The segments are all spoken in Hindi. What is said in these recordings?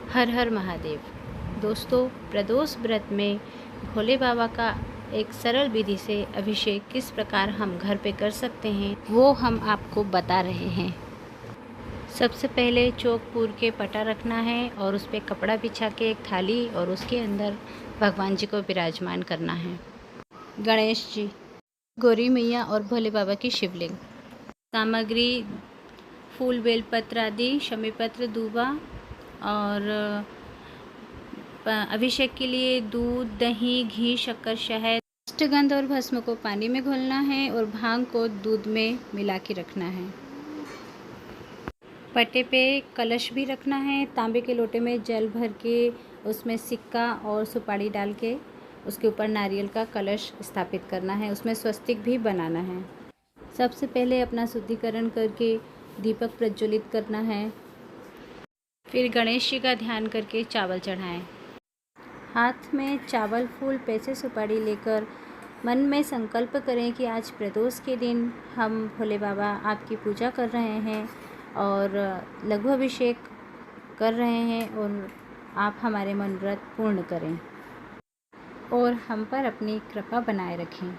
हर हर महादेव। दोस्तों, प्रदोष व्रत में भोले बाबा का एक सरल विधि से अभिषेक किस प्रकार हम घर पे कर सकते हैं वो हम आपको बता रहे हैं। सबसे पहले चौक के पटा रखना है और उस पर कपड़ा बिछा के एक थाली और उसके अंदर भगवान जी को विराजमान करना है। गणेश जी, गौरी मैया और भोले बाबा की शिवलिंग। सामग्री: फूल, बेलपत्र आदि, शमी पत्र, दूबा और अभिषेक के लिए दूध, दही, घी, शक्कर, शहद। अष्टगंध और भस्म को पानी में घोलना है और भांग को दूध में मिला के रखना है। पट्टे पे कलश भी रखना है। तांबे के लोटे में जल भर के उसमें सिक्का और सुपारी डाल के उसके ऊपर नारियल का कलश स्थापित करना है। उसमें स्वस्तिक भी बनाना है। सबसे पहले अपना शुद्धिकरण करके दीपक प्रज्वलित करना है। फिर गणेश जी का ध्यान करके चावल चढ़ाएं। हाथ में चावल, फूल, पैसे, सुपारी लेकर मन में संकल्प करें कि आज प्रदोष के दिन हम भोले बाबा आपकी पूजा कर रहे हैं और लघु अभिषेक कर रहे हैं और आप हमारे मनोरथ पूर्ण करें और हम पर अपनी कृपा बनाए रखें।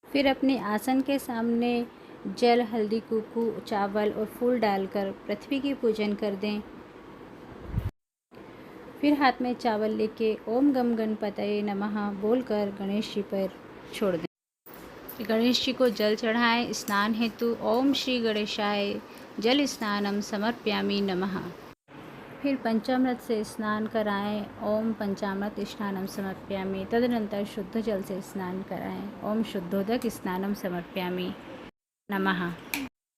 फिर अपने आसन के सामने जल, हल्दी, कुकू, चावल और फूल डालकर पृथ्वी की पूजन कर दें। फिर हाथ में चावल लेके ओम गम गणपतये नमः बोलकर गणेश जी पर छोड़ दें। गणेश जी को जल चढ़ाएं। स्नान हेतु ओम श्री गणेशाय जल स्नानम समर्पयामि नमः। फिर पंचामृत से स्नान कराएं। ओम पंचामृत स्नानम समर्पयामि। तदनंतर शुद्ध जल से स्नान कराएं। ओम शुद्धोदक स्नानम समर्पयामि नमः।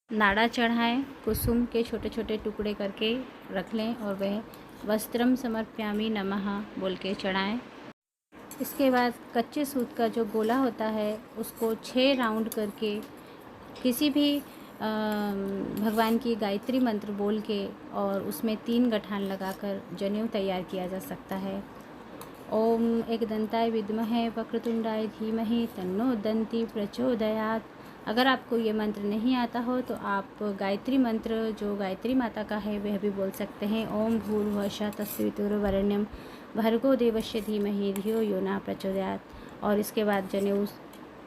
नाड़ा चढ़ाएं। कुसुम के छोटे छोटे टुकड़े करके रख लें और वह वस्त्रम समर्पयामि नमः बोल के चढ़ाएं। इसके बाद कच्चे सूत का जो गोला होता है उसको 6 राउंड करके किसी भी भगवान की गायत्री मंत्र बोल के और उसमें 3 गठान लगाकर जनेऊ तैयार किया जा सकता है। ओम एकदंताय विद्महे वक्रतुंडाय धीमहि तन्नो दंती प्रचोदयात्। अगर आपको ये मंत्र नहीं आता हो तो आप गायत्री मंत्र जो गायत्री माता का है वह भी बोल सकते हैं। ओम भूर्भुवः स्वः तत्सवितुर्वरेण्यं भर्गो देवस्य धीमहि धियो यो नः प्रचोदयात्। और इसके बाद जनेऊ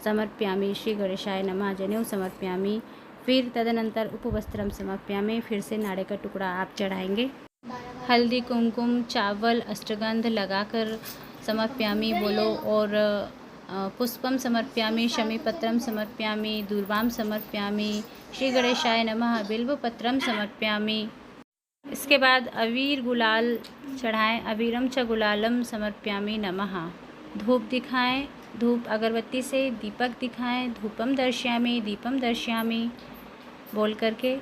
समर्पयामि श्री गणेशाय नमः, जनेऊ समर्पयामि। फिर तदनंतर उपवस्त्रम समर्पयामि। फिर से नाड़े का टुकड़ा आप चढ़ाएंगे। हल्दी, कुमकुम, चावल, अष्टगंध लगाकर समर्पयामि बोलो और पुष्पम समर्पयामि, शमीपत्रम समर्पयामि, दूर्वाम समर्पयामि, श्री गणेशाय नमः, बिल्वपत्रम समर्पयामि। इसके बाद अबीर गुलाल चढ़ाएं। अबीरम च गुलालम समर्पयामि नमः। धूप दिखाएं। धूप अगरबत्ती से दीपक दिखाएं। धूपम दर्शयामि, दीपम दर्शयामि बोल करके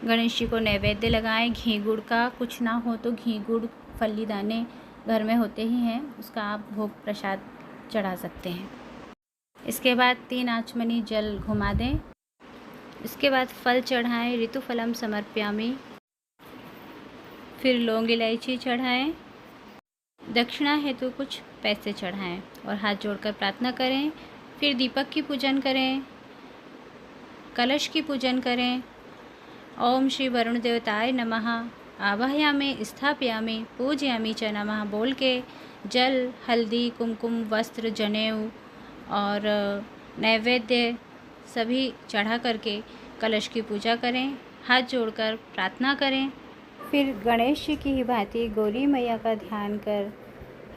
गणेश जी को नैवेद्य लगाएं। घी गुड़ का, कुछ ना हो तो घी गुड़, फली दाने घर में होते ही हैं, उसका आप भोग प्रसाद चढ़ा सकते हैं। इसके बाद 3 आचमनी जल घुमा दें। इसके बाद फल चढ़ाएं। ऋतुफलम समर्पयामि। फिर लौंग इलायची चढ़ाएं। दक्षिणा हेतु कुछ पैसे चढ़ाएं और हाथ जोड़कर प्रार्थना करें। फिर दीपक की पूजन करें, कलश की पूजन करें। ओम श्री वरुण देवताय नमः आवाहयामि स्थापयामि पूजयामि च नमः बोल के जल, हल्दी, कुमकुम, वस्त्र, जनेऊ और नैवेद्य सभी चढ़ा करके कलश की पूजा करें। हाथ जोड़कर प्रार्थना करें। फिर गणेश जी की ही भांति गौरी मैया का ध्यान कर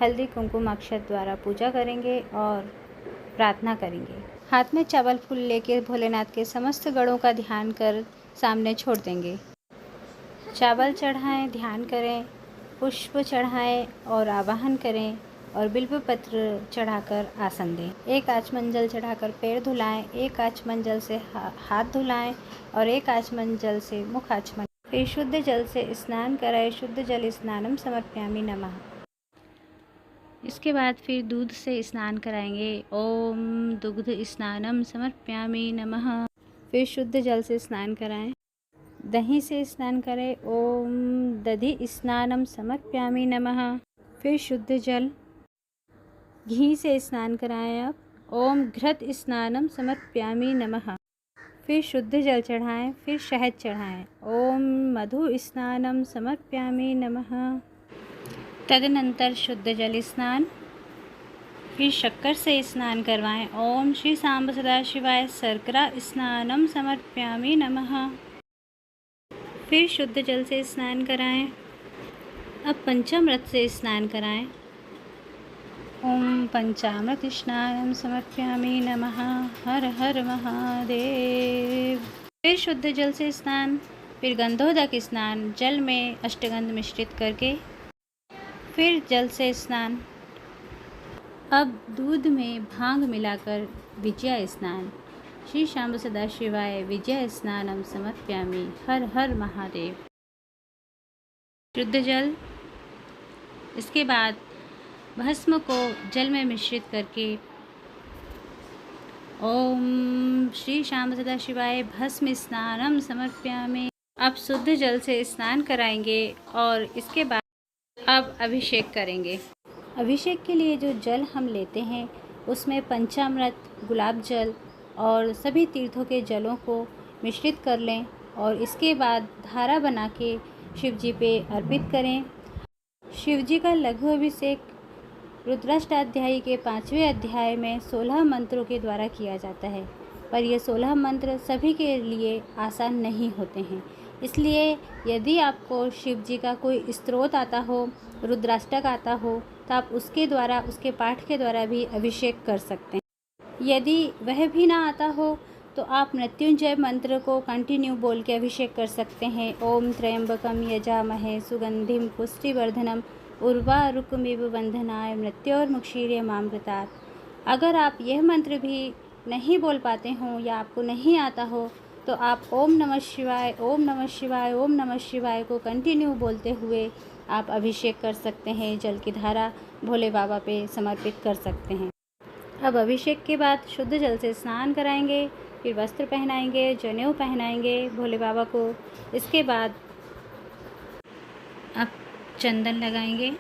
हल्दी, कुमकुम, अक्षत द्वारा पूजा करेंगे और प्रार्थना करेंगे। हाथ में चावल, फूल लेके भोलेनाथ के समस्त गणों का ध्यान कर सामने छोड़ देंगे। चावल चढ़ाएं, ध्यान करें, पुष्प चढ़ाएं और आवाहन करें और बिल्व पत्र चढ़ाकर आसन दें। 1 आचमन जल चढ़ाकर पैर धुलाएं। 1 आचमन जल से हाथ धुलाएं और 1 आचमन जल से मुख आचमन। फिर शुद्ध जल से स्नान कराएं। शुद्ध जल स्नानम समर्पयामि नमः। इसके बाद फिर दूध से स्नान कराएंगे। ओम दुग्ध स्नानम समर्पयामि नमः। फिर शुद्ध जल से स्नान कराएं। दही से स्नान करें। ओम दधि स्नानम समर्पयामि नमः। फिर शुद्ध जल। घी से स्नान कराएं। अब ओम घृत स्नानम समर्पयामि नमः। फिर शुद्ध जल चढ़ाएं, फिर शहद चढ़ाएं। ओम मधु स्नानम समर्पयामि नमः। तदनंतर शुद्ध जल स्नान, फिर शक्कर से स्नान करवाएं। ओम श्री सांब सदाशिवाय शर्करा स्नानम समर्पयामि नमः। फिर शुद्ध जल से स्नान कराएं। अब पंचामृत से स्नान कराएं। ओम पंचामृत स्नानम समर्पयामि नमः। हर हर महादेव। फिर शुद्ध जल से स्नान, फिर गंधोदक स्नान, जल में अष्टगंध मिश्रित करके, फिर जल से स्नान। अब दूध में भांग मिलाकर विजया स्नान। श्री शांब सदाशिवाय विजया स्नानम समर्पयामि। हर हर महादेव। शुद्ध जल, इसके बाद भस्म को जल में मिश्रित करके ओम श्री शांब सदाशिवाय भस्म स्नानम समर्पयामि। अब शुद्ध जल से स्नान कराएंगे और इसके बाद अब अभिषेक करेंगे। अभिषेक के लिए जो जल हम लेते हैं उसमें पंचामृत, गुलाब जल और सभी तीर्थों के जलों को मिश्रित कर लें और इसके बाद धारा बना के शिव जी पे अर्पित करें। शिव जी का लघु अभिषेक रुद्राष्टाध्यायी के 5वें अध्याय में 16 मंत्रों के द्वारा किया जाता है, पर ये 16 मंत्र सभी के लिए आसान नहीं होते हैं। इसलिए यदि आपको शिव जी का कोई स्तोत्र आता हो, रुद्राष्टक आता हो, तो आप उसके द्वारा, उसके पाठ के द्वारा भी अभिषेक कर सकते हैं। यदि वह भी ना आता हो तो आप मृत्युंजय मंत्र को कंटिन्यू बोल के अभिषेक कर सकते हैं। ओम त्र्यंबकम यजामहे सुगंधिम पुष्टिवर्धनम उर्वारुकमिव बंधनाय मृत्योर्मुक्षीयमामृतात्। अगर आप यह मंत्र भी नहीं बोल पाते हों या आपको नहीं आता हो तो आप ओम नमः शिवाय, ओम नमः शिवाय, ओम नमः शिवाय को कंटिन्यू बोलते हुए आप अभिषेक कर सकते हैं। जल की धारा भोले बाबा पे समर्पित कर सकते हैं। अब अभिषेक के बाद शुद्ध जल से स्नान कराएंगे, फिर वस्त्र पहनाएंगे, जनेऊ पहनाएंगे भोले बाबा को। इसके बाद अब चंदन लगाएंगे।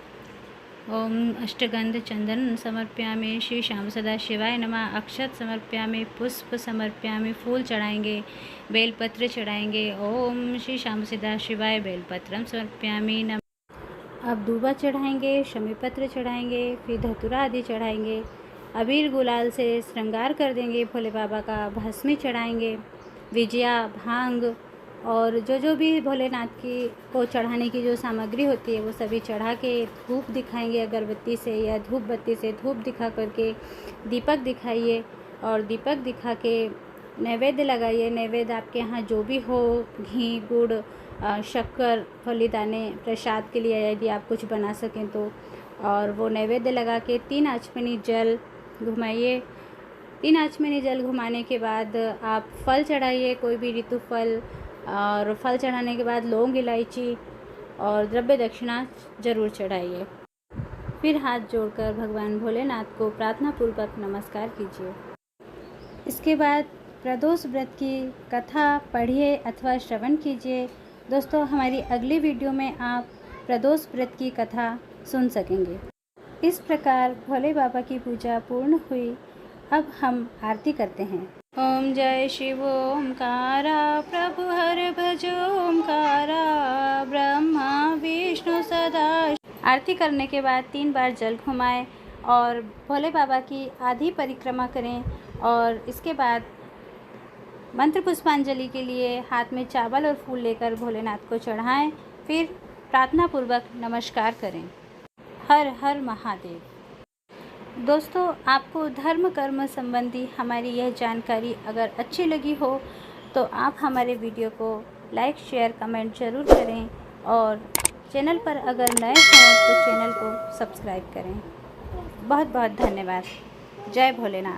ओम अष्टगंध चंदन समर्पयामि। श्री श्याम सदा शिवाय नमः। अक्षत समर्पयामि, पुष्प समर्पयामि, फूल चढ़ाएंगे, बेलपत्र चढ़ाएंगे। ओम श्री श्याम सदा शिवाय बेलपत्रम समर्पयामि नमः। अब दूबा चढ़ाएंगे, शमी पत्र चढ़ाएंगे, फिर धतूरा आदि चढ़ाएंगे। अबीर गुलाल से श्रृंगार कर देंगे भोले बाबा का। भस्मी चढ़ाएंगे, विजया, भांग और जो भी भोलेनाथ की को चढ़ाने की जो सामग्री होती है वो सभी चढ़ा के धूप दिखाएंगे अगरबत्ती से या धूप बत्ती से। धूप दिखा करके दीपक दिखाइए और दीपक दिखा के नैवेद्य लगाइए। नैवेद्य आपके यहाँ जो भी हो, घी, गुड़, शक्कर, फलीदाने प्रसाद के लिए यदि आप कुछ बना सकें तो, और वो नैवेद्य लगा के 3 आचमनी जल घुमाइए। 3 आचमनी जल घुमाने के बाद आप फल चढ़ाइए, कोई भी ऋतु फल, और फल चढ़ाने के बाद लौंग, इलायची और द्रव्य दक्षिणा जरूर चढ़ाइए। फिर हाथ जोड़कर भगवान भोलेनाथ को प्रार्थना पूर्वक नमस्कार कीजिए। इसके बाद प्रदोष व्रत की कथा पढ़िए अथवा श्रवण कीजिए। दोस्तों, हमारी अगली वीडियो में आप प्रदोष व्रत की कथा सुन सकेंगे। इस प्रकार भोले बाबा की पूजा पूर्ण हुई। अब हम आरती करते हैं। ओम जय शिव ओमकारा, प्रभु हर भजो ओमकारा, ब्रह्मा विष्णु सदा। आरती करने के बाद 3 बार जल घुमाएं और भोले बाबा की आधी परिक्रमा करें और इसके बाद मंत्र पुष्पांजलि के लिए हाथ में चावल और फूल लेकर भोलेनाथ को चढ़ाएं। फिर प्रार्थना पूर्वक नमस्कार करें। हर हर महादेव। दोस्तों, आपको धर्म कर्म संबंधी हमारी यह जानकारी अगर अच्छी लगी हो तो आप हमारे वीडियो को लाइक, शेयर, कमेंट ज़रूर करें और चैनल पर अगर नए हों तो चैनल को सब्सक्राइब करें। बहुत बहुत धन्यवाद। जय भोलेनाथ।